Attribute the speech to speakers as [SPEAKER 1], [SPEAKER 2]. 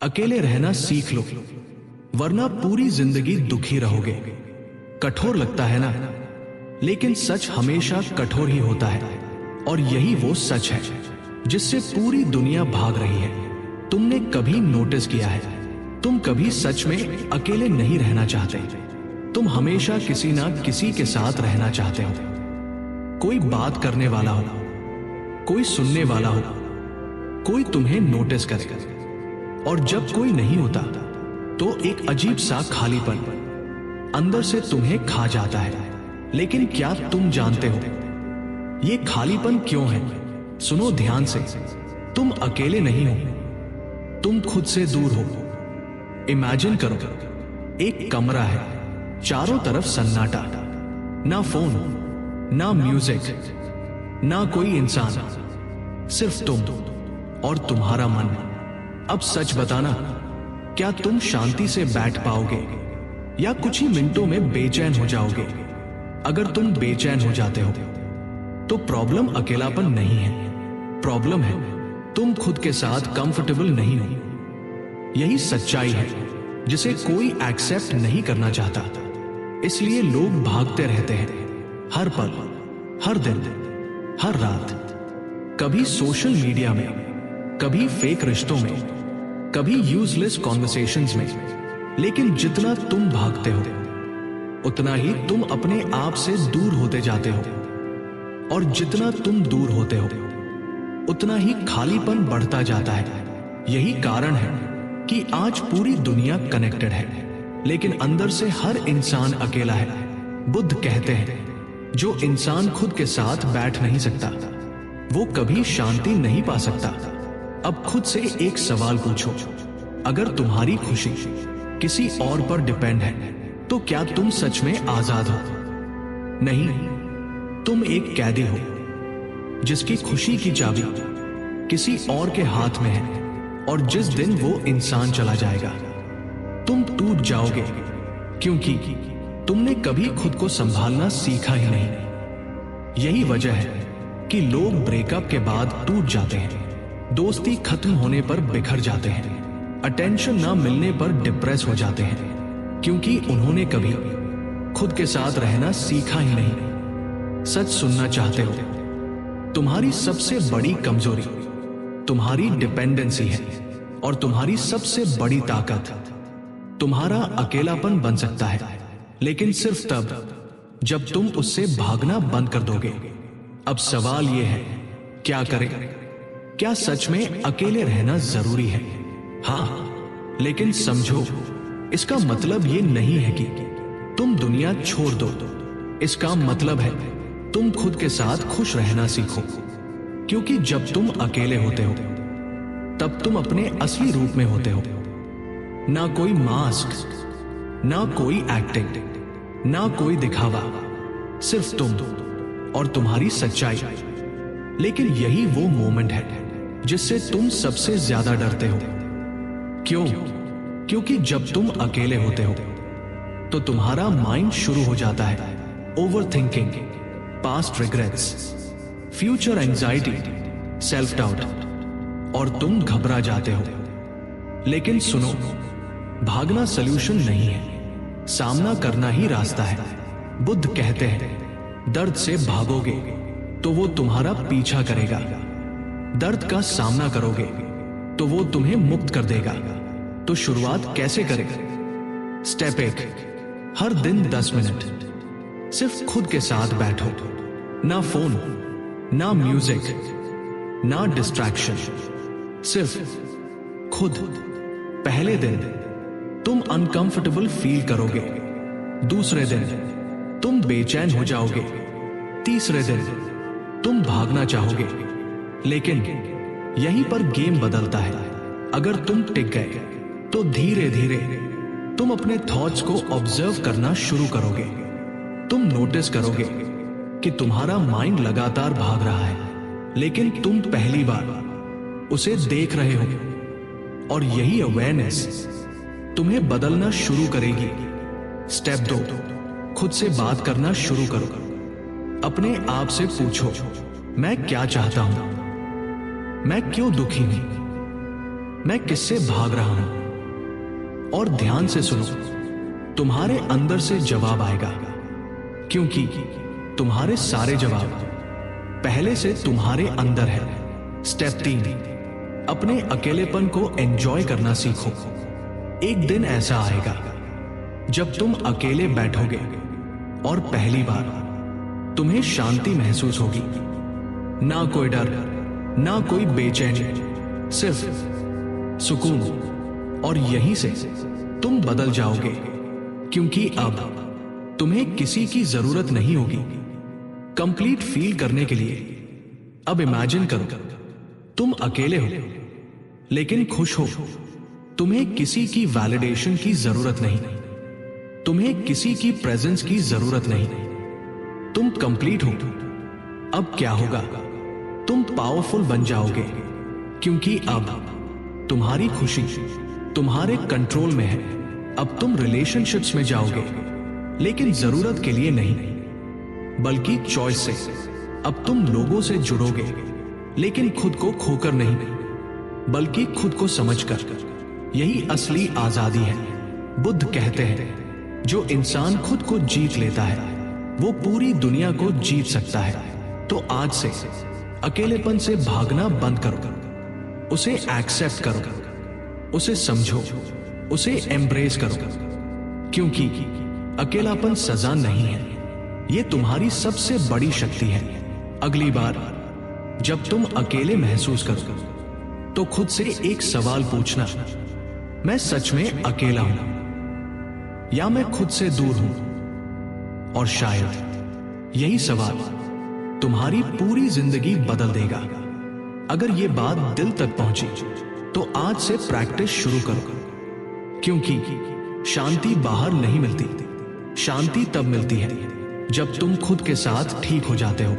[SPEAKER 1] अकेले रहना सीख लो, वरना पूरी जिंदगी दुखी रहोगे। कठोर लगता है ना, लेकिन सच हमेशा कठोर ही होता है। और यही वो सच है जिससे पूरी दुनिया भाग रही है। तुमने कभी नोटिस किया है, तुम कभी सच में अकेले नहीं रहना चाहते। तुम हमेशा किसी ना किसी के साथ रहना चाहते हो। कोई बात करने वाला हो, कोई सुनने वाला हो, कोई तुम्हें नोटिस करे। और जब कोई नहीं होता तो एक अजीब सा खालीपन अंदर से तुम्हें खा जाता है। लेकिन क्या तुम जानते हो ये खालीपन क्यों है? सुनो ध्यान से, तुम अकेले नहीं हो, तुम खुद से दूर हो। इमेजिन करो, एक कमरा है, चारों तरफ सन्नाटा, ना फोन, ना म्यूजिक, ना कोई इंसान, सिर्फ तुम और तुम्हारा मन। अब सच बताना, क्या तुम शांति से बैठ पाओगे या कुछ ही मिनटों में बेचैन हो जाओगे? अगर तुम बेचैन हो जाते हो तो प्रॉब्लम अकेलापन नहीं है, प्रॉब्लम है तुम खुद के साथ कंफर्टेबल नहीं हो। यही सच्चाई है जिसे कोई एक्सेप्ट नहीं करना चाहता। इसलिए लोग भागते रहते हैं, हर पल, हर दिन, हर रात। कभी सोशल मीडिया में, कभी फेक रिश्तों में, कभी यूजलेस कॉन्वर्सेशंस में। लेकिन जितना तुम भागते हो उतना ही तुम अपने आप से दूर होते जाते हो। और जितना तुम दूर होते हो उतना ही खालीपन बढ़ता जाता है। यही कारण है कि आज पूरी दुनिया कनेक्टेड है, लेकिन अंदर से हर इंसान अकेला है। बुद्ध कहते हैं, जो इंसान खुद के साथ बैठ नहीं सकता वो कभी शांति नहीं पा सकता। अब खुद से एक सवाल पूछो, अगर तुम्हारी खुशी किसी और पर डिपेंड है तो क्या तुम सच में आजाद हो? नहीं, तुम एक कैदी हो जिसकी खुशी की चाबी किसी और के हाथ में है। और जिस दिन वो इंसान चला जाएगा तुम टूट जाओगे, क्योंकि तुमने कभी खुद को संभालना सीखा ही नहीं। यही वजह है कि लोग ब्रेकअप के बाद टूट जाते हैं, दोस्ती खत्म होने पर बिखर जाते हैं, अटेंशन ना मिलने पर डिप्रेस हो जाते हैं, क्योंकि उन्होंने कभी खुद के साथ रहना सीखा ही नहीं। सच सुनना चाहते हो? तुम्हारी सबसे बड़ी कमजोरी तुम्हारी डिपेंडेंसी है, और तुम्हारी सबसे बड़ी ताकत तुम्हारा अकेलापन बन सकता है, लेकिन सिर्फ तब जब तुम उससे भागना बंद कर दोगे। अब सवाल यह है, क्या करें? क्या सच में अकेले रहना जरूरी है? हाँ, लेकिन समझो, इसका मतलब यह नहीं है कि तुम दुनिया छोड़ दो। इसका मतलब है तुम खुद के साथ खुश रहना सीखो। क्योंकि जब तुम अकेले होते हो तब तुम अपने असली रूप में होते हो। ना कोई मास्क, ना कोई एक्टिंग, ना कोई दिखावा, सिर्फ तुम और तुम्हारी सच्चाई। लेकिन यही वो मोमेंट है जिससे तुम सबसे ज्यादा डरते हो। क्यों? क्योंकि जब तुम अकेले होते हो तो तुम्हारा माइंड शुरू हो जाता है over thinking, past regrets, future anxiety, self doubt, और तुम घबरा जाते हो। लेकिन सुनो, भागना सल्यूशन नहीं है, सामना करना ही रास्ता है। बुद्ध कहते हैं, दर्द से भागोगे तो वो तुम्हारा पीछा करेगा, दर्द का सामना करोगे तो वो तुम्हें मुक्त कर देगा। तो शुरुआत कैसे करें? स्टेप 1, हर दिन 10 मिनट सिर्फ खुद के साथ बैठो। ना फोन, ना म्यूजिक, ना डिस्ट्रैक्शन, सिर्फ खुद। पहले दिन तुम अनकंफर्टेबल फील करोगे, दूसरे दिन तुम बेचैन हो जाओगे, तीसरे दिन तुम भागना चाहोगे। लेकिन यहीं पर गेम बदलता है। अगर तुम टिक गए तो धीरे धीरे तुम अपने थॉट्स को ऑब्जर्व करना शुरू करोगे। तुम नोटिस करोगे कि तुम्हारा माइंड लगातार भाग रहा है, लेकिन तुम पहली बार उसे देख रहे हो। और यही अवेयरनेस तुम्हें बदलना शुरू करेगी। स्टेप 2, खुद से बात करना शुरू करो। अपने आप से पूछो, मैं क्या चाहता हूं? मैं क्यों दुखी हूं? मैं किससे भाग रहा हूं। और ध्यान से सुनो, तुम्हारे अंदर से जवाब आएगा, क्योंकि तुम्हारे सारे जवाब पहले से तुम्हारे अंदर है। स्टेप 3, अपने अकेलेपन को एंजॉय करना सीखो। एक दिन ऐसा आएगा जब तुम अकेले बैठोगे और पहली बार तुम्हें शांति महसूस होगी। ना कोई डर, ना कोई बेचैनी, सिर्फ सुकून। और यहीं से तुम बदल जाओगे, क्योंकि अब तुम्हें किसी की जरूरत नहीं होगी कंप्लीट फील करने के लिए। अब इमेजिन करो, तुम अकेले हो लेकिन खुश हो। तुम्हें किसी की वैलिडेशन की जरूरत नहीं, तुम्हें किसी की प्रेजेंस की जरूरत नहीं। तुम कंप्लीट हो। अब क्या होगा? तुम पावरफुल बन जाओगे, क्योंकि अब तुम्हारी खुशी तुम्हारे कंट्रोल में है। अब तुम रिलेशनशिप्स में जाओगे, लेकिन जरूरत के लिए नहीं, बल्कि चॉइस से। अब तुम लोगों से जुड़ोगे, लेकिन खुद को खोकर नहीं, बल्कि खुद को समझकर। यही असली आजादी है। बुद्ध कहते हैं, जो इंसान खुद को जीत लेता है वो पूरी दुनिया को जीत सकता है। तो आज से अकेलेपन से भागना बंद करो, उसे एक्सेप्ट करो, उसे समझो, उसे एम्ब्रेस करो, क्योंकि अकेलापन सजा नहीं है, ये तुम्हारी सबसे बड़ी शक्ति है। अगली बार जब तुम अकेले महसूस करो तो खुद से एक सवाल पूछना, मैं सच में अकेला हूं या मैं खुद से दूर हूं? और शायद यही सवाल तुम्हारी पूरी जिंदगी बदल देगा। अगर ये बात दिल तक पहुंची तो आज से प्रैक्टिस शुरू करो, क्योंकि शांति बाहर नहीं मिलती। शांति तब मिलती है जब तुम खुद के साथ ठीक हो जाते हो।